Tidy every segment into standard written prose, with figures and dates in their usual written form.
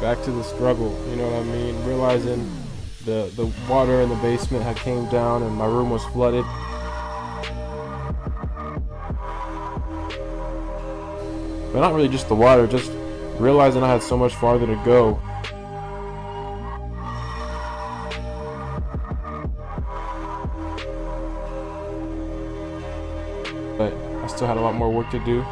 back to the struggle, you know what I mean? Realizing the water in the basement had came down and my room was flooded. But not really just the water, just realizing I had so much farther to go. But I still had a lot more work to do.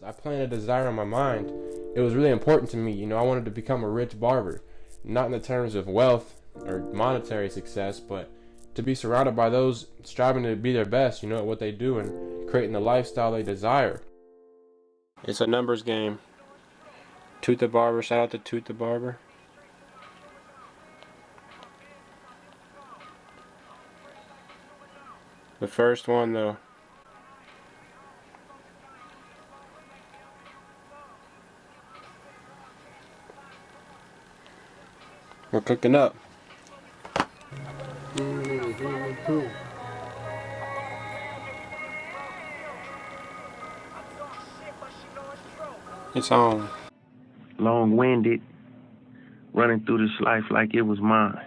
I planted a desire in my mind. It was really important to me, you know, I wanted to become a rich barber. Not in the terms of wealth or monetary success, but to be surrounded by those striving to be their best, you know, at what they do and creating the lifestyle they desire. It's a numbers game. Toot the Barber, shout out to Toot the Barber. The first one though. We're cooking up. It's on. Long-winded, running through this life like it was mine.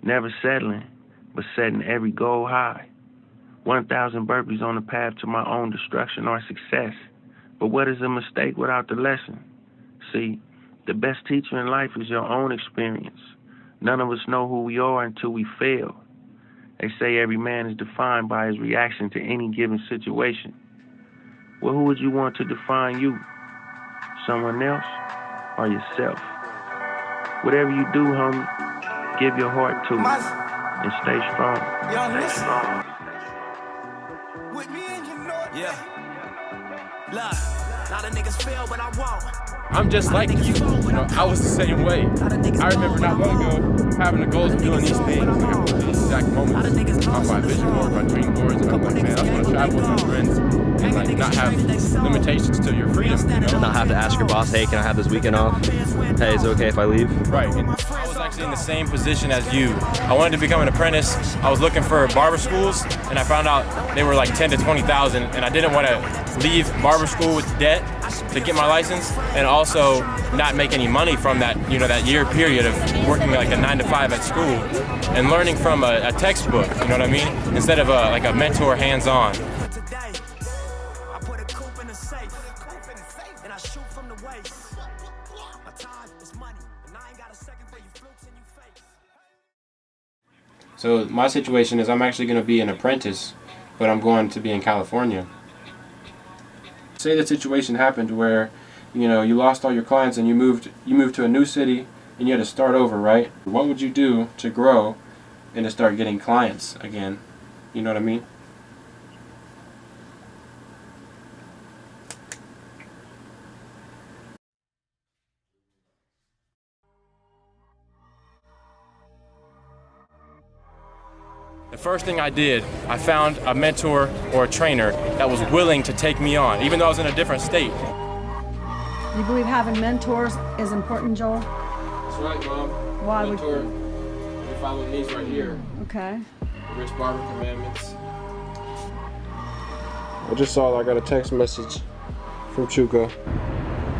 Never settling, but setting every goal high. 1,000 burpees on the path to my own destruction or success. But what is a mistake without the lesson? See, the best teacher in life is your own experience. None of us know who we are until we fail. They say every man is defined by his reaction to any given situation. Well, who would you want to define you? Someone else or yourself? Whatever you do, homie, give your heart to it and stay strong. Stay strong. With me and you know it. Yeah. Look, a lot of niggas fail, but I won't. I'm just like you. You know, I was the same way. I remember not long ago having the goals of doing these things. Like I put these exact moments on my vision board, my dream boards, and I'm like, man, I want to travel with my friends and like not have limitations to your freedom, you know? Not have to ask your boss, hey, can I have this weekend off? Hey, is it okay if I leave? Right. And I was actually in the same position as you. I wanted to become an apprentice. I was looking for barber schools, and I found out they were like 10 to 20,000, and I didn't want to leave barber school with debt to get my license, and also not make any money from that, you know, that year period of working like a 9 to 5 at school and learning from a textbook, you know what I mean? Instead of like a mentor hands-on. So my situation is I'm actually going to be an apprentice, but I'm going to be in California. Say the situation happened where, you know, you lost all your clients and you moved to a new city and you had to start over, right? What would you do to grow and to start getting clients again? You know what I mean? The first thing I did, I found a mentor or a trainer that was willing to take me on, even though I was in a different state. You believe having mentors is important, Joel? That's right, Mom. Why mentor, we follow these right here. Okay. The Rich Barber Commandments. I just saw I got a text message from Chuka.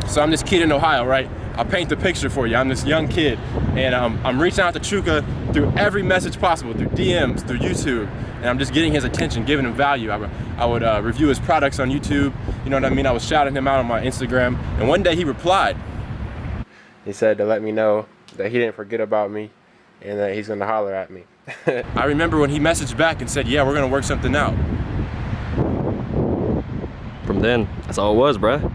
So I'm this kid in Ohio, right? I'll paint the picture for you. I'm this young kid, and I'm reaching out to Chuka through every message possible, through DMs, through YouTube, and I'm just getting his attention, giving him value. I would review his products on YouTube, you know what I mean? I was shouting him out on my Instagram, and one day he replied. He said to let me know that he didn't forget about me and that he's gonna holler at me. I remember when he messaged back and said, yeah, we're gonna work something out. From then, that's all it was, bruh.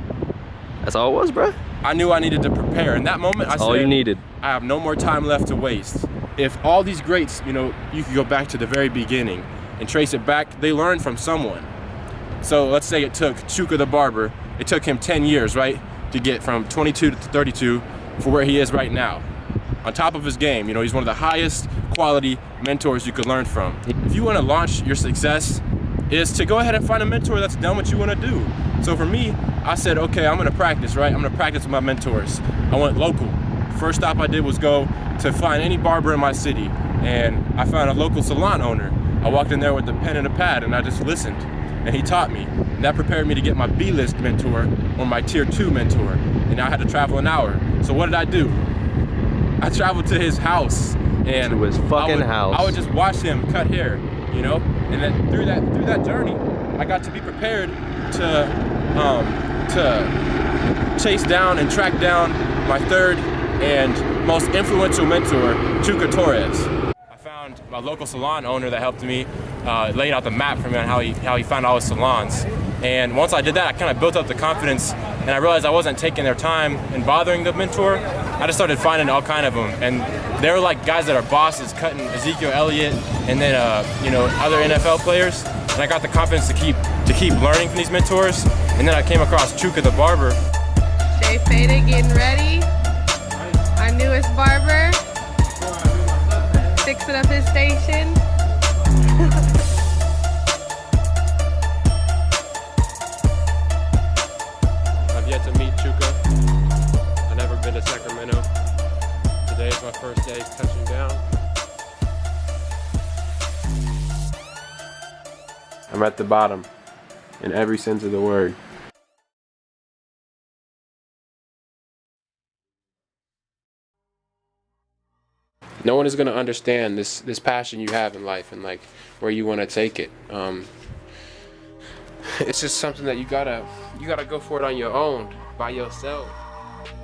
That's all it was, bruh. I knew I needed to prepare. In that moment, I said, all you needed. I have no more time left to waste. If all these greats, you know, you could go back to the very beginning and trace it back, they learned from someone. So let's say it took Chuka the Barber, it took him 10 years, right, to get from 22 to 32 for where he is right now. On top of his game, you know, he's one of the highest quality mentors you could learn from. If you want to launch your success, is to go ahead and find a mentor that's done what you want to do. So for me, I said, okay, I'm gonna practice, right? I'm gonna practice with my mentors. I went local. First stop I did was go to find any barber in my city. and I found a local salon owner. I walked in there with a pen and a pad, and I just listened, and he taught me. And that prepared me to get my B-list mentor or my tier 2 mentor, and I had to travel an hour. So what did I do? I traveled to his house, and to his fucking house. I would just watch him cut hair, you know. And then through that journey, I got to be prepared to chase down and track down my third and most influential mentor, Chuka Torres. I found my local salon owner that helped me, laid out the map for me on how he found all his salons. And once I did that, I kind of built up the confidence, and I realized I wasn't taking their time and bothering the mentor. I just started finding all kind of them, and they were like guys that are bosses, cutting Ezekiel Elliott, and then other NFL players. And I got the confidence to keep learning from these mentors. And then I came across Chuka the barber. Jay Faded getting ready. Our newest barber, fixing up his station. I've yet to meet Chuka. I've never been to Sacramento. Today is my first day touching down. I'm at the bottom, in every sense of the word. No one is going to understand this passion you have in life and like where you want to take it. It's just something that you gotta go for it on your own, by yourself.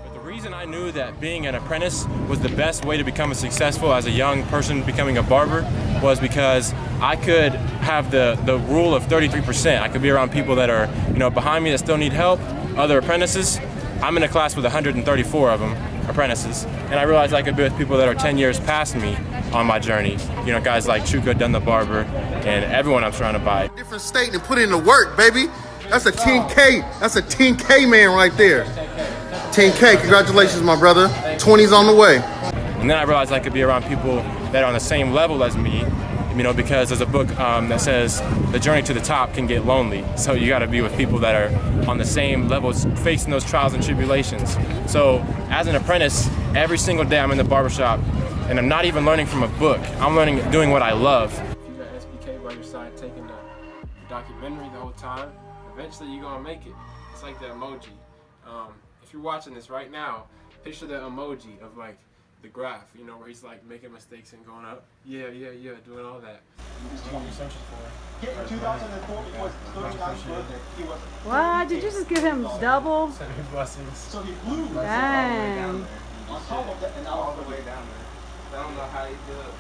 But the reason I knew that being an apprentice was the best way to become successful as a young person becoming a barber was because I could have the rule of 33%. I could be around people that are behind me that still need help, other apprentices. I'm in a class with 134 of them, apprentices, and I realized I could be with people that are 10 years past me on my journey. Guys like Chuka the barber and everyone I'm surrounded by. Different state and put in the work, baby. That's a 10K. That's a 10K man right there. 10K. Congratulations, my brother. 20's on the way. And then I realized I could be around people that are on the same level as me, because there's a book that says the journey to the top can get lonely. So you got to be with people that are on the same levels, facing those trials and tribulations. So as an apprentice, every single day I'm in the barbershop, and I'm not even learning from a book. I'm doing what I love. If you got SBK by your side taking the documentary the whole time, eventually you're gonna make it. It's like the emoji. If you're watching this right now, picture the emoji of like the graph, where he's like making mistakes and going up. Yeah, doing all that. What? Did you just give him double? Blessings. Dang. All the way down there. I don't know how you do it.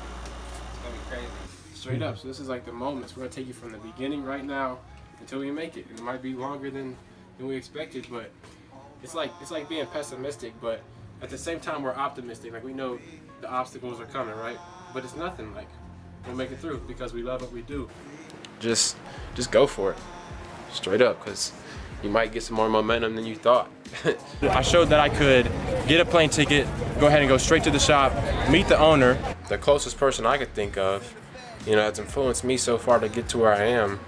It's gonna be crazy. Straight up. So this is like the moments. We're gonna take you from the beginning right now until we make it. And it might be longer than we expected, but it's like being pessimistic, but at the same time we're optimistic. Like we know the obstacles are coming, right? But it's nothing. Like we'll make it through because we love what we do. Just go for it. Straight up, because you might get some more momentum than you thought. I showed that I could get a plane ticket, go ahead and go straight to the shop, meet the owner. The closest person I could think of, that's influenced me so far to get to where I am,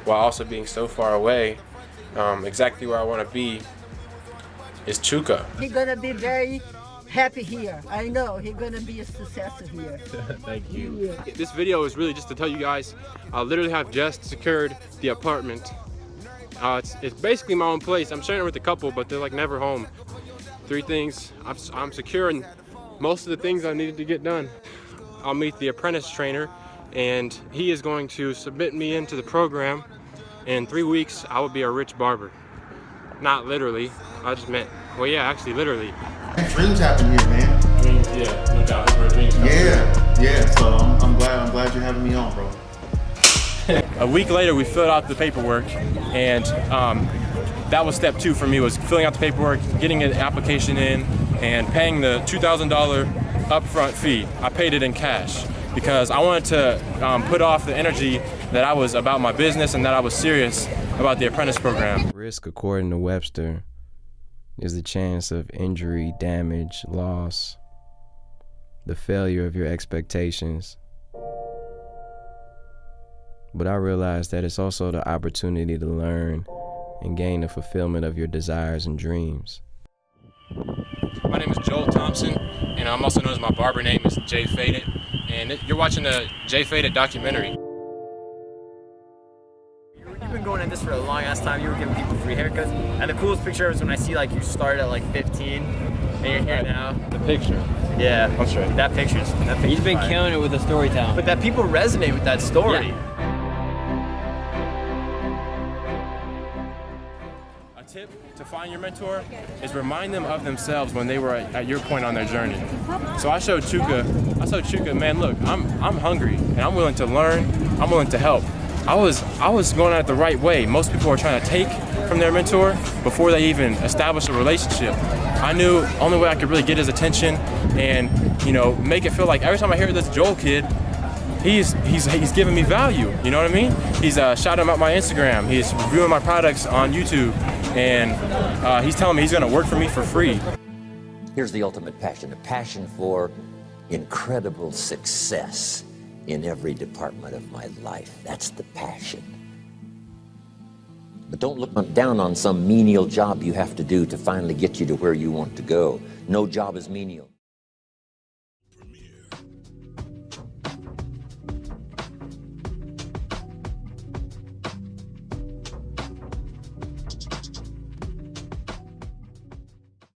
while also being so far away, exactly where I want to be, is Chuka. He's gonna be very happy here. I know he's gonna be a success here. Thank you. Yeah. This video is really just to tell you guys, I literally have just secured the apartment. It's basically my own place. I'm sharing it with a couple, but they're like never home. 3 things. I'm securing most of the things I needed to get done. I'll meet the apprentice trainer, and he is going to submit me into the program. In 3 weeks, I will be a rich barber. Not literally. I just meant, well, yeah, actually, literally. Dreams happen here, man. Dreams, yeah, no doubt. That's where dreams come Yeah. So I'm glad you're having me on, bro. A week later, we filled out the paperwork, and that was step 2 for me, was filling out the paperwork, getting an application in, and paying the $2,000 upfront fee. I paid it in cash because I wanted to put off the energy that I was about my business and that I was serious about the apprentice program. Risk, according to Webster, is the chance of injury, damage, loss, the failure of your expectations. But I realized that it's also the opportunity to learn and gain the fulfillment of your desires and dreams. My name is Joel Thompson, and I'm also known as my barber name is Jay Faded. and you're watching the J Faded documentary. You've been going at this for a long ass time. You were giving people free haircuts, and the coolest picture is when I see like you started at like 15, and you're here now. The picture. Yeah, that's right. That picture's He's been fire. killing it with the storytelling. But that people resonate with that story. Yeah. A tip to find your mentor is remind them of themselves when they were at your point on their journey. So I showed Chuka, man, look, I'm hungry and I'm willing to learn. I'm willing to help. I was going at it the right way. Most people are trying to take from their mentor before they even establish a relationship. I knew the only way I could really get his attention and, you know, make it feel like every time I hear this Joel kid, he's giving me value. You know what I mean? He's shouting out my Instagram. He's reviewing my products on YouTube, and he's telling me he's gonna work for me for free. Here's the ultimate passion, a passion for incredible success in every department of my life. That's the passion. But don't look down on some menial job you have to do to finally get you to where you want to go. No job is menial.